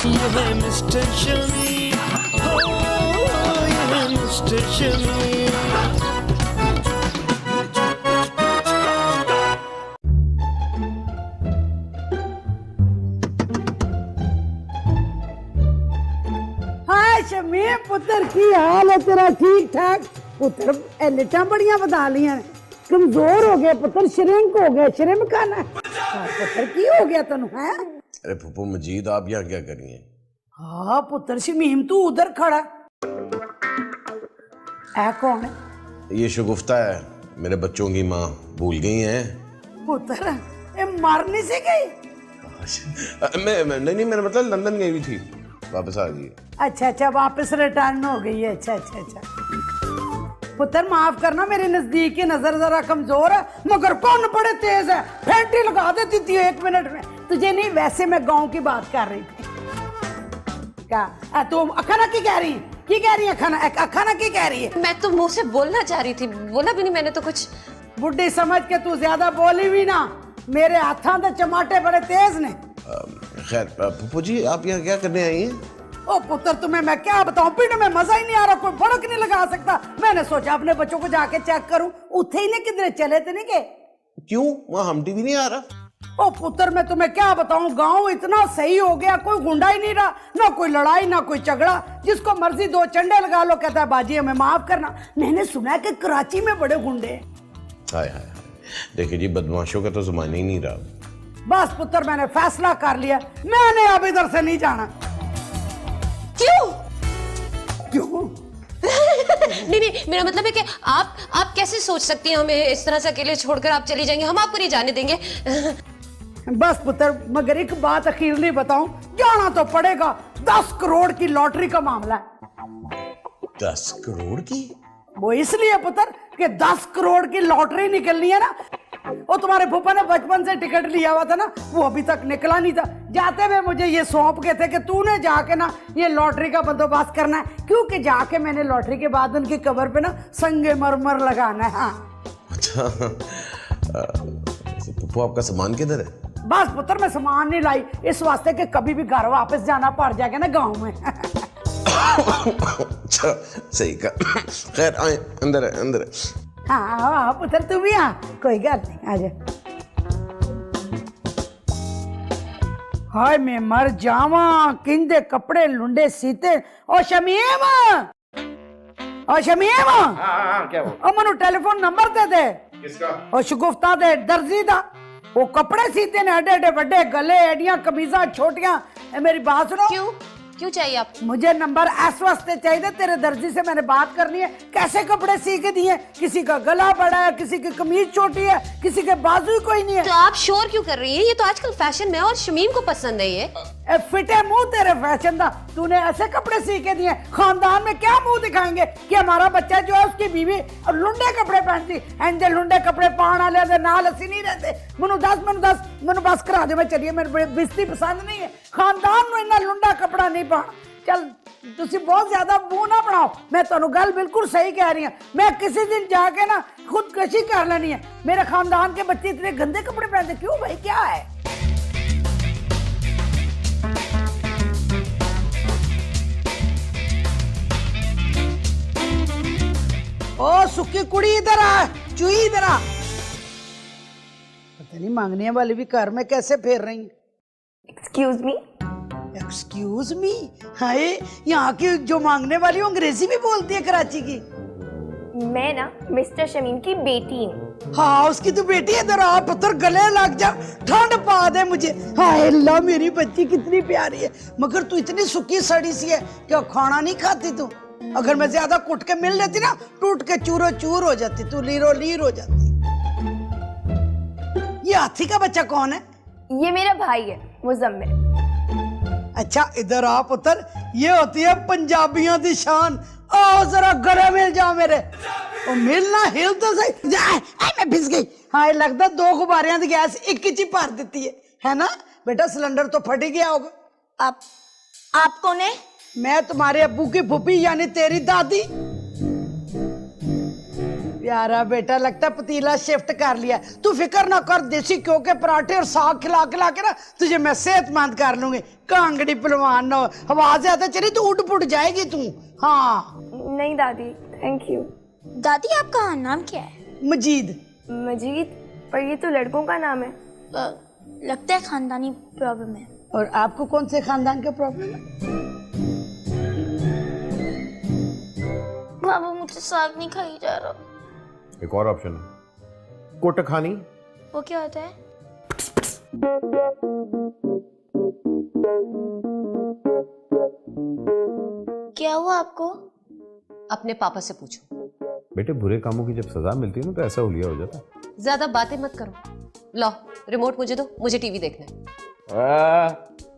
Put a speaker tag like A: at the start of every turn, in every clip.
A: ये है mister Shami, oh, ये है मिस्टर शमी।
B: शमी पुत्र की हाल है तेरा? ठीक ठाक पुत्र, लिटा बड़ियां बता लिया, कमजोर हो गया पुत्र, श्रिंक हो गया, श्रिंक खाना पुत्र की हो गया तेन है?
C: अरे फूफू मजीद आप यहाँ क्या कर रही हैं?
B: हाँ पुत्र शमीम तू उधर खड़ा है, कौन है?
C: ये शगुफ्ता है, मेरे बच्चों की माँ। भूल गई हैं?
B: पुत्र ये मारने से गई?
C: मैं नहीं, मेरा मतलब लंदन गई हुई थी, वापस आ गई।
B: अच्छा अच्छा, वापस रिटर्न हो गई है। अच्छा अच्छा अच्छा पुत्र माफ करना, मेरे नजदीक की नजर जरा कमजोर है, मगर कौन बड़े तेज है, फेंटी लगा देती थी 1 मिनट में। तुझे नहीं, वैसे मैं गांव की बात कर रही थी। क्या तू अखाना की कह रही है? की कह रही है अखाना की कह रही है?
D: मैं तो मुंह से बोलना चाह रही थी, बोला भी नहीं मैंने तो कुछ।
B: बुढ़ी समझ के तू ज्यादा बोली भी ना, मेरे हाथों के चमाटे बड़े तेज ने।
C: खैर फूफू जी आप यहाँ क्या करने आई हैं?
B: ओ पुत्र तुम्हें मैं क्या बताऊं, पिंड में मजा ही नहीं आ रहा, कोई भड़क नहीं लगा सकता। मैंने सोचा अपने बच्चों को जाके चेक करूं, उठे ही नहीं, किधरे चले थे नहीं के?
C: क्यों वहाँ हम टीवी नहीं आ रहा?
B: ओ पुत्र मैं तुम्हें क्या बताऊं, गांव इतना सही हो गया, कोई गुंडा ही नहीं रहा, ना कोई लड़ाई ना कोई झगड़ा, जिसको मर्जी 2 चंडे लगा लो, कहता है बाजी हमें माफ करना। मैंने सुना है कि कराची में बड़े गुंडे हैं।
C: हाय हाय, देखिए जी बदमाशों का तो जमाना ही नहीं रहा।
B: बस पुत्र मैंने फैसला कर लिया, मैंने अब इधर से नहीं जाना।
D: क्यों?
B: क्यों?
D: नहीं, मेरा मतलब है कि आप कैसे सोच सकती हैं हमें इस तरह से अकेले छोड़कर आप चली जाएंगे? हम आपको नहीं जाने देंगे।
B: बस पुत्र मगर एक बात अखीरली बताऊं, जाना तो पड़ेगा। 10 करोड़ की लॉटरी का मामला है।
C: 10 करोड़ की?
B: वो इसलिए पुत्र कि 10 करोड़ की लॉटरी निकलनी है ना। वो तुम्हारे फूफा ने बचपन से टिकट लिया हुआ था ना, वो अभी तक निकला नहीं था। जाते हुए मुझे ये सौंप के थे कि तूने जाके ना ये लॉटरी का बंदोबस्त करना है, क्योंकि जाके मैंने लॉटरी के बाद उनकी कब्र पे ना संगे मरमर लगाना है। हाँ
C: अच्छा फूफू आपका सामान किधर है?
B: बस पुत्र मैं सामान नहीं लाई, इस वास्ते कि कभी भी घर वापस जाना पड़ जाएगा ना गाँव में।
C: अच्छा सही का। खैर आए, अंदर है, अंदर है।
B: हाँ पुत्र तू भी आ, कोई गल नहीं, आजा। हाय मैं मर जावा, किंदे कपड़े लुंडे सीते। ओ शमीम, ओ शमीम,
C: क्या हुआ?
B: ओ मनु टेलीफोन नंबर दे दे।
C: किसका?
B: ओ शगुफ्ता दे दर्जी दा, वो कपड़े सीते ने एडे एडे बड़े, गले एडियां, कमीजा छोटियां। मेरी बात सुनो।
D: क्यों चाहिए आप?
B: मुझे नंबर इस वास्ते चाहिए, तेरे दर्जी से मैंने बात करनी है, कैसे कपड़े सी के दिए, किसी का गला बड़ा है, किसी की कमीज छोटी है, किसी के बाजू ही कोई नहीं है।
D: तो आप शोर क्यों कर रही हैं? ये तो आजकल फैशन में और शमीम को पसंद है ये।
B: फिटे मुंह तेरे फैशन दा, तूने ऐसे कपड़े सी के दिए, खानदान में क्या मुंह दिखाएंगे कि हमारा बच्चा जो है उसकी बीवी लुंडे कपड़े पहनती, एंजे लुंडे कपड़े पान वाले दे नाल असी नहीं रहते। मनु बस करा दे, मैं चलिए, मेरे बिस्ती पसंद नहीं है, खानदान में इतना लुंडा कपड़ा नहीं पाना। चल तुसी बहुत ज्यादा मुंह ना बनाओ, मैं तुहानू गल बिल्कुल सही कह रही हूं। मैं किसी दिन जाके ना खुदकशी कर लेनी है। मेरे खानदान के बच्चे इतने गंदे कपड़े पहनते क्यों भाई, क्या है? ओ सुक्की कुड़ी इधर आ, चूही इधर आ। पता नहीं मांगने वाली भी घर में कैसे फेर रही है।
E: Excuse me.
B: Excuse me? हाय, यहाँ की जो मांगने वाली अंग्रेजी भी बोलती है कराची की।
E: मैं ना मिस्टर शमीम की बेटी हूँ।
B: हाँ उसकी तो बेटी है, इधर आ पुत्र, गले लग जा, ठंड पा दे मुझे। हाय अल्लाह मेरी बच्ची कितनी प्यारी है, मगर तू इतनी सुखी सड़ी सी है, क्या खाना नहीं खाती तू? अगर मैं ज्यादा कुट के मिल लेती ना, टूट के चूरो चूर हो जाती, तू लीरो लीर हो जाती। ये हाथी का बच्चा कौन है?
E: ये मेरा भाई है मुजम्मिल।
B: अच्छा इधर आ पुत्र, ये होती है पंजाबियों की शान। आओ जरा गले मिल जाओ मेरे। ओ मिलना हिल तो सही। मैं फिस गई। हाँ लगता 2 गुब्बारियां की गैस एक ही भर देती है ना बेटा? सिलेंडर तो फट ही गया होगा।
E: आप कौन है?
B: मैं तुम्हारे अब्बू की फूफी यानी तेरी दादी। प्यारा बेटा, लगता पतीला शिफ्ट कर लिया। तू फिक्र ना कर, देसी घ्यो के पराठे और साग खिला खिला के ना तुझे मैं सेहतमंद कर लूंगी। कांगड़ी पहलवान न आवाज से आता चली तू उठ पुट जाएगी तू। हाँ
E: नहीं दादी, थैंक यू।
F: दादी आपका नाम क्या है?
B: मजीद।
E: मजीद? पर ये तो लड़कों का नाम है।
F: लगता है खानदानी प्रॉब्लम है।
B: और आपको कौन से खानदान का प्रॉब्लम है?
F: बाबा मुझे साग नहीं खाई जा रहा।
C: एक और ऑप्शन है, कोटखानी।
F: वो क्या होता है? क्या हुआ आपको?
D: अपने पापा से पूछो।
C: बेटे बुरे कामों की जब सजा मिलती है ना तो ऐसा हुलिया हो जाता है।
D: ज्यादा बातें मत करो। लो रिमोट मुझे दो, मुझे टीवी देखना है।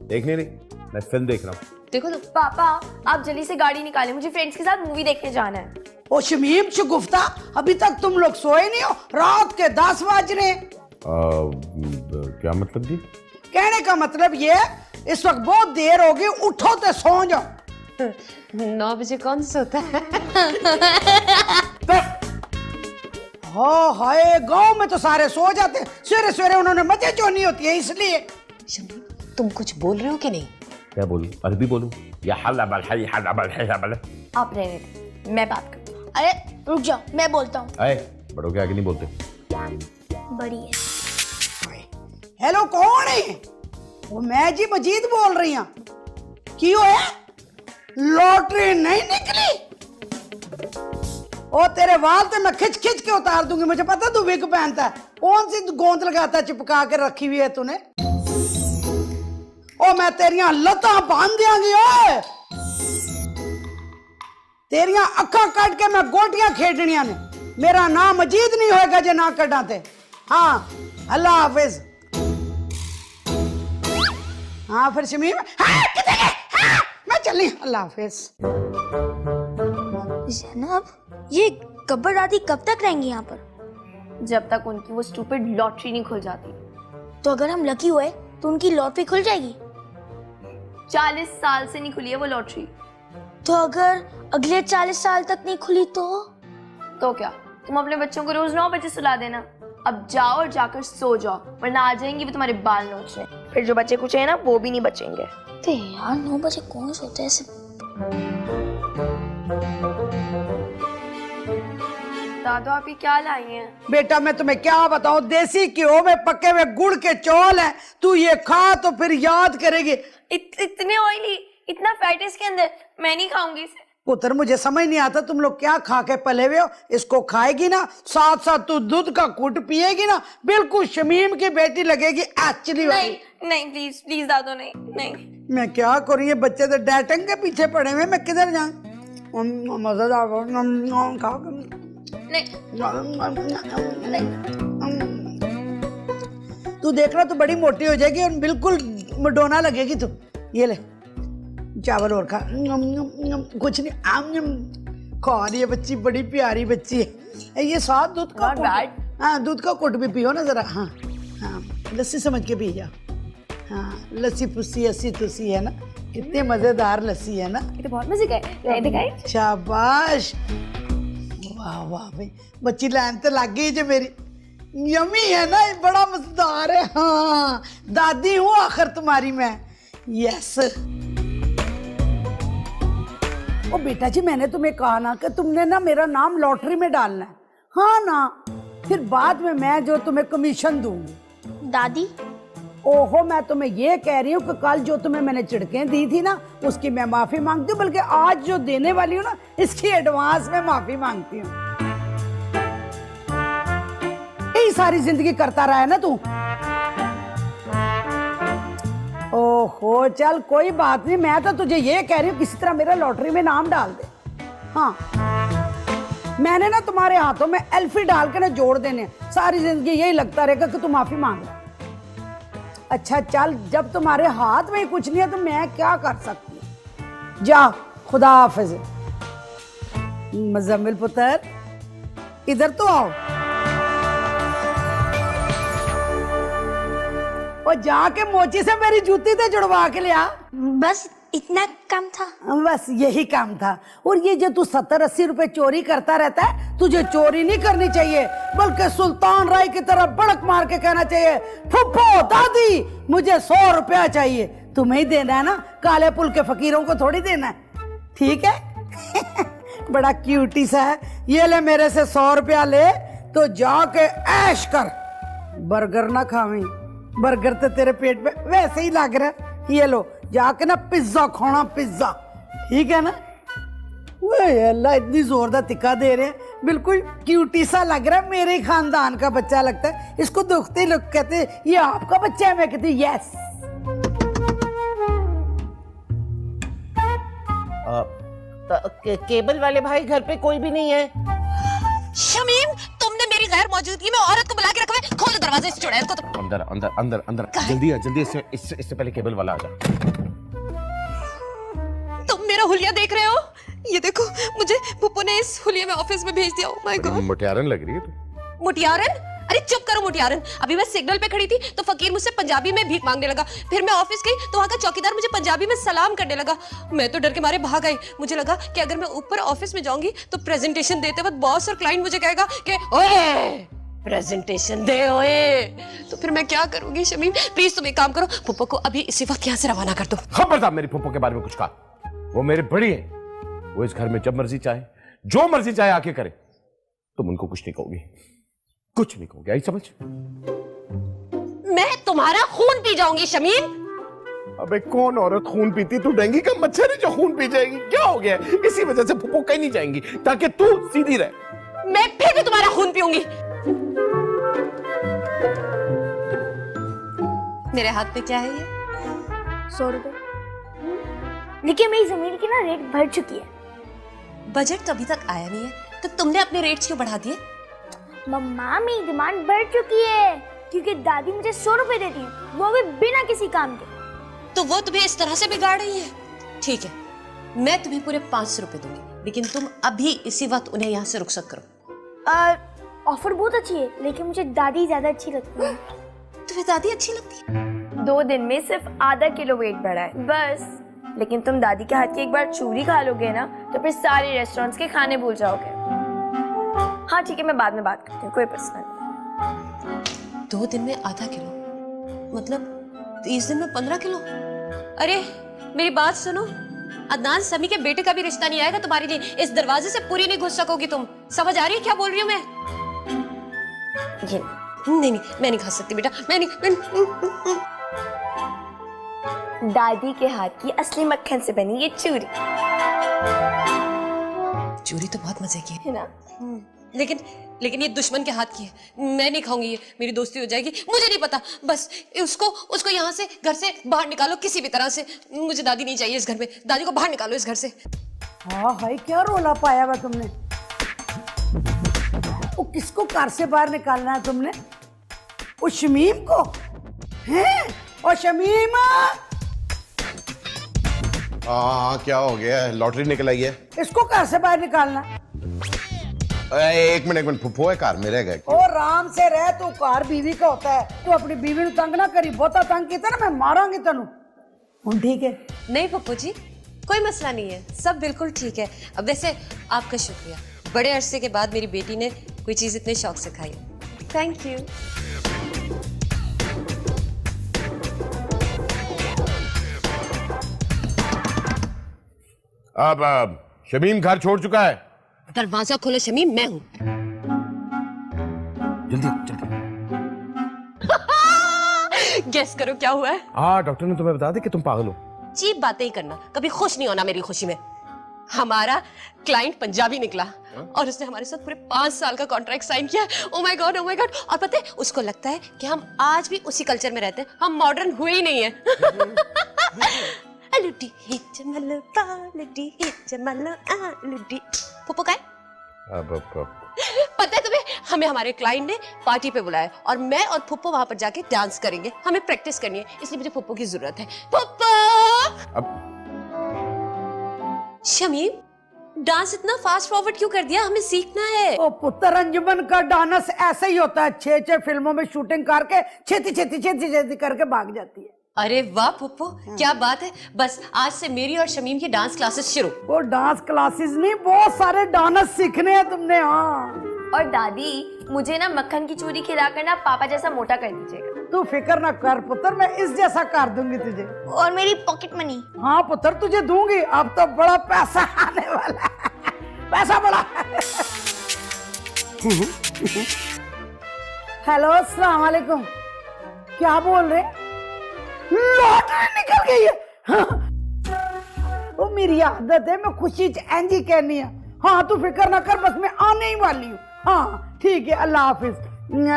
C: देखने नहीं, मैं फिल्म देख रहा हूँ।
D: देखो तो।
E: पापा आप जल्दी से गाड़ी निकालें, मुझे फ्रेंड्स के साथ मूवी देखने जाना है।
B: ओ शमीम शगुफ्ता, अभी तक तुम लोग सोए नहीं हो? रात के 10 बज रहे हैं।
C: क्या मतलब जी?
B: कहने का मतलब ये इस वक्त बहुत देर हो गई, उठो तो सो जाओ।
D: 9 बजे कौन सोता है?
B: हो हाय, गांव में तो सारे सो जाते हैं, सवेरे सवेरे उन्होंने मजे चोनी होती है इसलिए।
D: शमीम तुम कुछ बोल रहे हो कि नहीं?
C: क्या बोलूं? अरबी बोलूं? या हल्ला बल है हल्ला बल है बल।
E: आप रहने दो, मैं बात करती हूँ।
F: अरे रुक जाओ, मैं बोलता हूँ।
C: अरे बड़ों के आगे नहीं बोलते।
F: बड़ी है।
B: हेलो कौन है? वो मैं जी मजीद बोल रही हूँ। क्यों है? लॉटरी नहीं निकली? ओ तेरे वाल तो मैं खिंच खिंच के उतार दूंगी, मुझे पता तू विग पहनता है। कौन सी गोंद लगाता चिपका के रखी हुई है तूने? ओ मैं तेरियां लत्तां बांध दियांगी। ओए तेरियां अक्खां काट के मैं गोटियां खेडनियां ने। मेरा नाम मजीद नहीं होएगा जे ना कड्डा ते। हाँ अल्लाह हाफिज। हाँ फिर शमीम, हाँ किधर है? हाँ मैं चली, अल्लाह हाफिज।
F: जनाब ये गब्बर दादी कब तक रहेंगी यहाँ पर?
E: जब तक उनकी वो स्टूपिड लॉटरी नहीं खुल जाती।
F: तो अगर हम लकी हुए तो उनकी लॉटरी खुल जाएगी?
E: 40 साल से नहीं खुली है वो लॉटरी।
F: तो अगर अगले 40 साल तक नहीं खुली
E: तो क्या तुम अपने बच्चों को रोज 9 बजे सुला देना। अब जाओ और जाकर सो जाओ, वरना आ जाएंगी वो तुम्हारे बाल नोचने। फिर जो बच्चे कुछ है ना वो भी नहीं बचेंगे।
F: तो यार 9 बजे कौन सोता है ऐसे?
E: दादू आप ये क्या लाई हैं?
B: बेटा मैं तुम्हें क्या बताऊं, देसी घियो में पके हुए गुड़ के चौल हैं। तू ये खा तो फिर याद करेगी।
E: इतने ऑयली, इतना फैट इसके अंदर, मैं नहीं खाऊंगी इसे।
B: पुत्र मुझे समझ नहीं आता तुम लोग क्या खा के पले हुए हो। इसको खाएगी ना, साथ साथ तू दूध का घुट पिएगी ना, बिल्कुल शमीम की बेटी लगेगी एक्चुअली।
E: नहीं नहीं प्लीज प्लीज दादू, नहीं नहीं।
B: मैं क्या करूं, ये बच्चे तो डाइटिंग के पीछे पड़े हुए, मैं किधर जाऊं? मजेदार तू देखना तू बड़ी मोटी हो जाएगी और बिल्कुल मडोना लगेगी तू। ये ले चावल और खा। कुछ नहीं, खा रही है बच्ची, बड़ी प्यारी बच्ची है। ये साथ दूध का हाँ दूध का कुट भी पियो ना जरा। हाँ हाँ लस्सी समझ के पी जा। हाँ लस्सी पुस्सी अस्सी तुसी है ना, कितनी मजेदार लस्सी है ना।
E: ये तो बहुत मजे का है, दिखाई।
B: शाबाश, वाह वाह भाई, बच्ची लाइन तो लग गई जो मेरी। यमी है ना, बड़ा मजेदार है। हाँ दादी हूँ आखिर तुम्हारी मैं। यस। ओ बेटा जी मैंने तुम्हें कहा ना कि तुमने ना मेरा नाम लॉटरी में डालना है। हाँ ना, फिर बाद में मैं जो तुम्हें कमीशन दूंगी।
F: दादी
B: ओहो मैं तुम्हें ये कह रही हूँ कि कल जो तुम्हें मैंने चिड़कें दी थी ना उसकी मैं माफी मांगती हूँ, बल्कि आज जो देने वाली हूँ ना इसकी एडवांस में माफी मांगती हूँ। यही सारी जिंदगी करता रहा है ना तू। ओहो चल कोई बात नहीं, मैं तो तुझे ये कह रही हूँ किसी तरह मेरा लॉटरी में नाम डाल दे। हाँ मैंने ना तुम्हारे हाथों में एल्फी डाल के ना जोड़ देने, सारी जिंदगी यही लगता रहेगा कि तू माफी मांग रहा। अच्छा चल, जब तुम्हारे हाथ में ही कुछ नहीं है तो मैं क्या कर सकती हूँ। जा खुदा हाफिज। मुजम्मिल पुत्र इधर तो आओ और जाके मोची से मेरी जूती तो जुड़वा के ले आ।
F: बस इतना काम था?
B: बस यही काम था। और ये जो तू 70-80 रुपए चोरी करता रहता है, तुझे चोरी नहीं करनी चाहिए बल्कि सुल्तान राय की तरह बड़क मार के कहना चाहिए, फुप्पो दादी मुझे 100 रुपया चाहिए। तुम्हें ही देना है ना, काले पुल के फकीरों को थोड़ी देना है, ठीक है। बड़ा क्यूटी सा है। ये ले मेरे से 100 रुपया ले तो जाके ऐश कर, बर्गर ना खावी, बर्गर तो तेरे पेट पे वैसे ही लग रहा है। ये लो जाके ना पिज्जा खाना, पिज्जा, ठीक है ना। वही अल्लाह, इतनी जोरदार टिक्का दे रहे हैं, बिल्कुल क्यूटी सा लग रहा है, मेरे ही खानदान का बच्चा लगता है। इसको दुखते लोग कहते हैं ये आपका बच्चा है, मैं कहती हूँ यस।
G: केबल वाले भाई घर पे कोई भी नहीं है।
D: शमीम, तुमने मेरी गैर मौजूदगी में औरत को बुला के रखा है। खोलो दरवाजे इस चुड़ैल को। तो
C: अंदर अंदर अंदर अंदर, जल्दी आ, जल्दी, इससे पहले केबल वाला आ जा।
D: तुम मेरा हुलिया देख रहे हो? ये देखो, मुझे पुप्पो ने इस हुलिया में ऑफिस में भेज दिया। ओह माय गॉड,
C: मुटियारन लग रही है तू।
D: मुटियारन? अरे चुप करो मुटियारन। अभी मैं सिग्नल पे खड़ी थी तो फकीर मुझसे पंजाबी में भीख मांगने लगा। फिर मैं ऑफिस गई तो वहां का चौकीदार मुझे पंजाबी में सलाम करने लगा। मैं तो डर के मारे भाग आई। मुझे लगा कि अगर मैं ऊपर ऑफिस में जाऊंगी तो प्रेजेंटेशन देते वक्त बॉस और क्लाइंट मुझे कहेगा कि ओए प्रेजेंटेशन दे ओए। तो फिर मैं क्या करूंगी? शमीम प्लीज तुम एक काम करो, पुप्पो को अभी इसी वक्त यहाँ से रवाना कर दो।
C: खबरदार मेरी पुप्पो के बारे में कुछ कहा। वो मेरे बड़ी है, वो इस घर में जब मर्जी चाहे जो मर्जी चाहे आके करे। तुम उनको कुछ नहीं कहोगी, कुछ नहीं कहोगे, आई समझ?
D: मैं तुम्हारा खून पी जाऊंगी शमीम।
C: अबे कौन औरत खून पीती? तू डेंगू का मच्छर है जो खून पी जाएगी? क्या हो गया? इसी वजह से पुप्पो कहीं नहीं जाएंगी ताकि तू सीधी रहे।
D: मैं फिर भी तुम्हारा खून पीऊंगी। मेरे हाथ पे क्या है ये?
F: 100 रुपए। देखिए मेरी जमीन की ना रेट बढ़ चुकी है।
D: बजट तो अभी तक आया नहीं है, तो तुमने अपने रेट्स क्यों बढ़ा दिए?
F: मम्मा मेरी डिमांड बढ़ चुकी है क्योंकि दादी मुझे 100 रुपए देती है, वो भी बिना किसी काम के।
D: तो वो तुम्हें इस तरह से बिगाड़ रही है? ठीक है, मैं तुम्हें पूरे 500 रुपए दूंगी, लेकिन तुम अभी इसी वक्त उन्हें यहाँ से रुखसत करो।
F: ऑफर बहुत अच्छी है लेकिन मुझे दादी ज्यादा अच्छी लगती है।
D: तुम्हें दादी अच्छी लगती है?
E: 2 दिन में सिर्फ आधा किलो वेट बढ़ा है बस। लेकिन तुम दादी के हाथ की एक बार चूरी खा लोगे ना तो फिर सारे रेस्टोरेंट्स के खाने भूल जाओगे। हाँ ठीक है, मैं बाद में बात करती हूँ, कोई प्रश्न नहीं।
D: 2 दिन में आधा किलो मतलब 30 दिन में 15 किलो? अरे मेरी बात सुनो, अदनान समी के बेटे का भी रिश्ता नहीं आएगा तुम्हारे लिए। इस दरवाजे से पूरी नहीं घुस सकोगी तुम। समझ आ रही है क्या बोल रही हूँ मैं?
E: ये
D: नहीं नहीं, मैं नहीं खा सकती बेटा, मैं नहीं।
E: दादी के हाथ की असली मक्खन से बनी ये चूरी
D: चूरी तो बहुत मजे की
E: है ना।
D: लेकिन ये दुश्मन के हाथ की है, मैं नहीं खाऊंगी ये, मेरी दोस्ती हो जाएगी। मुझे नहीं पता, बस उसको यहाँ से घर से बाहर निकालो किसी भी तरह से। मुझे दादी नहीं चाहिए इस घर में, दादी को बाहर निकालो इस घर से।
B: हाँ हाय, क्या रोला पाया हुआ तुमने? वो किसको कार से बाहर निकालना है तुमने? वो शमीम को हैं? और शमीम,
C: हाँ क्या हो गया? लॉटरी निकल आई है?
B: इसको कार से बाहर निकालना।
C: एक मिनट फुफो है कार में रह गए।
B: ओ राम से रह, तू कार बीवी का होता है, तू अपनी बीवी को तंग ना करी। बहुता तंग किया ना मैं मारांगी तेनू। हुन ठीक है?
D: नहीं पप्पू जी, कोई मसला नहीं है, सब बिल्कुल ठीक है। अब वैसे आपका शुक्रिया, बड़े अरसे के बाद मेरी बेटी ने कोई चीज इतने शौक से खाई। Thank you.
C: अब शमीम घर छोड़ चुका है।
D: दरवाजा खोलो शमीम, मैं हूं।
C: जल्दी जल्दी।
D: गेस करो क्या हुआ है?
C: हाँ डॉक्टर ने तुम्हें बता दिया कि तुम पागल हो।
D: चीप बातें ही करना, कभी खुश नहीं होना मेरी खुशी में। हमारा क्लाइंट पंजाबी निकला और उसने हमारे साथ पूरे 5 साल का कॉन्ट्रैक्ट साइन किया। Oh my God, oh my God. और पता है उसको लगता है कि हम आज भी उसी कल्चर में रहते हैं, हम मॉडर्न हुए ही नहीं है। लुटी ही चमलो लुटी ही चमलो लुटी। पुप्पो का है? पता है तुम्हें, हमें हमारे क्लाइंट ने पार्टी पे बुलाया और मैं और पुप्पो वहां पर जाके डांस करेंगे। हमें प्रैक्टिस करनी है, इसलिए मुझे पुप्पो की जरूरत है। पुप्पो! शमीम, डांस इतना फास्ट फॉरवर्ड क्यों कर दिया? हमें सीखना है।
B: ओ पुत्र, अंजुमन का डांस ऐसे ही होता है, 6 फिल्मों में शूटिंग करके छेती करके भाग जाती है।
D: अरे वाह पुप्पो, क्या बात है। बस आज से मेरी और शमीम की डांस क्लासेस शुरू।
B: वो डांस क्लासेस नहीं, बहुत सारे डांस सीखने हैं तुमने। हाँ,
E: और दादी मुझे ना मक्खन की चूरी खिलाकर ना पापा जैसा मोटा कर दीजिएगा।
B: तू फिक्र ना कर पुत्र, मैं इस जैसा कर दूंगी तुझे।
F: और मेरी पॉकेट मनी।
B: हाँ पुत्र तुझे दूंगी, अब तो बड़ा पैसा आने वाला है, पैसा बड़ा है। हेलो अस्सलाम वालेकुम, क्या बोल रहे? लॉटरी निकल गई है। हाँ। वो मेरी आदत है, मैं खुशी च इंज ही कहनी है। हाँ तू फिक्र ना कर, बस मैं आने ही वाली हूँ। हाँ ठीक है, अल्लाह हाफिज।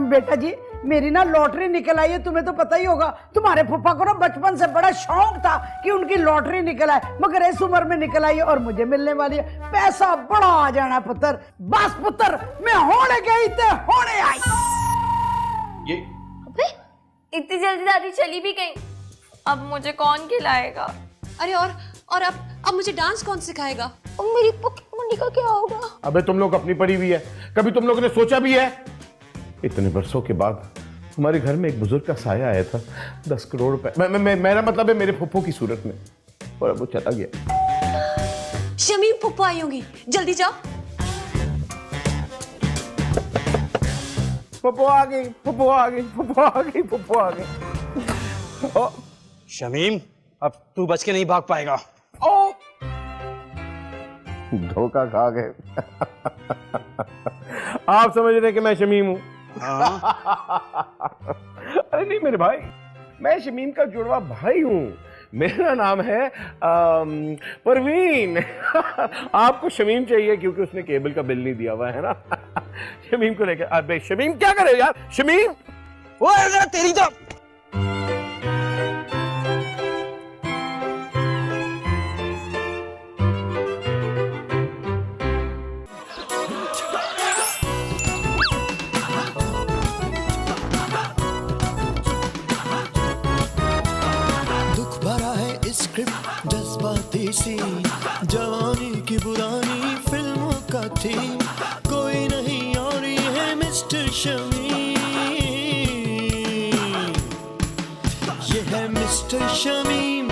B: बेटा जी मेरी ना लॉटरी निकल आई है, तुम्हें तो पता ही होगा, तुम्हारे फूफा को ना बचपन से बड़ा शौक था कि उनकी लॉटरी निकल आए, मगर इस उम्र में निकल आई है और मुझे मिलने वाली है। पैसा बड़ा आ जाना पुत्र, बस पुत्र मैं होने गई तो होने आई।
C: ये
E: अबे इतनी जल्दी दादी चली भी गई, अब मुझे कौन खिलाएगा?
D: अरे और अब मुझे डांस कौन सिखाएगा?
F: और मेरी पॉकेट मनी का क्या होगा?
C: अबे तुम लोग अपनी पड़ी हुई है, कभी तुम लोगों ने सोचा भी है? इतने बरसों के बाद हमारे घर में एक बुजुर्ग का साया आया था, 10 करोड़ रुपए, मेरा मतलब है मेरे फुफ्फो की सूरत में, और अब वो चला गया।
D: शमीम फुप्पो आई होंगी, जल्दी जाओ।
C: फुफ्फो आ गई, फुफ्फो आ गई, फुफ्फो आ गई, फुफ्फो आ गई। ओ
H: शमीम अब तू बच के नहीं भाग पाएगा।
C: ओ धोखा खा गए। आप समझ रहे कि मैं शमीम हूं? अरे नहीं मेरे भाई, मैं शमीम का जुड़वा भाई हूं, मेरा नाम है परवीन। आपको शमीम चाहिए क्योंकि उसने केबल का बिल नहीं दिया हुआ है ना। शमीम को लेकर। अबे शमीम क्या करे यार, शमीम
H: वो तेरी तो
A: स्क्रिप्ट जज्बाती सी, जवानी की पुरानी फिल्मों का थीम, कोई नहीं और ये है मिस्टर शमीम, ये है मिस्टर शमीम।